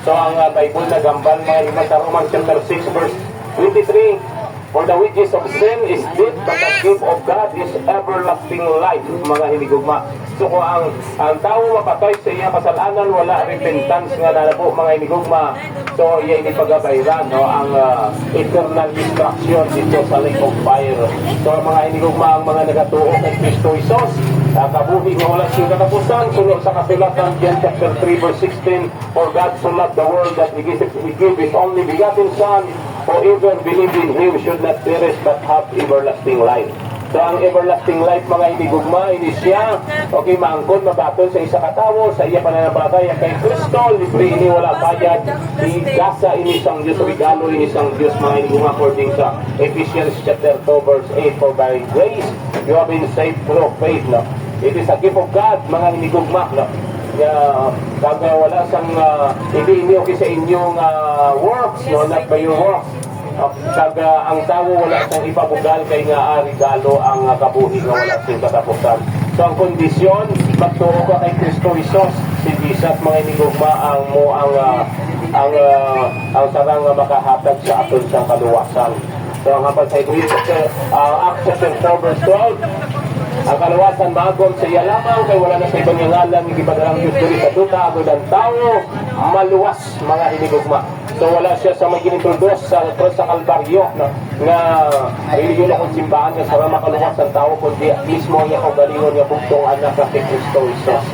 So ang Bible na gambal mga higugma sa Romans chapter 6 verse 23, for the wages of sin is death, but the gift of God is everlasting life, mga hinigugma. So kung ang tao mapatay sa iya kasalanan, wala repentance nga nalabo, mga hinigugma. So iya ini pagabayran, no, ang eternal destruction dito sa lake of fire. So mga hinigugma, ang mga nagatuo kay Kristo Jesus, kabuhi nga wala siyang katapusan, sunod sa kasulatan John chapter 3 verse 16, for God so loved the world that He gave His only begotten Son, whoever believe in Him should not perish but have everlasting life. So ang everlasting life mga hinigugma, ini siya, okay, maangkon, mabaton sa isa katawo, sa iya pananampalataya kay Kristo, libre ini wala bayad, igasa ini isang Diyos, regalo ini isang Diyos mga hinigugma, according sa Ephesians chapter 2 verse 8, for by grace you have been saved through faith, no? It is a gift of God, mga hinigugma, no? Pag wala sang hindi inyo sa inyong works, no, not by your works. Pag ang tao wala sang ipabugal kay nga regalo ang kabuhi nga wala sing katapusan. So ang kondisyon, magtuo ka kay Kristo Jesus, si Jesus mga hinigugma ang sarang makahatag sa aton sa kaluwasan. So ang hapag sa Acts chapter 4 verse 12, ang kaluwasan magom sa iya lamang kay wala na sa ibang ngalan gipadalang Dios diri sa duta agud ang tawo maluwas mga hinigugma. So wala siya sa mag-introduce sa cross sa Kalbaryo, no, nga religiyon na kung simbahan nga sa makaluwas ang tao kundi mismo niya kaugalingon nga bugtong anak sa Kristo Jesus.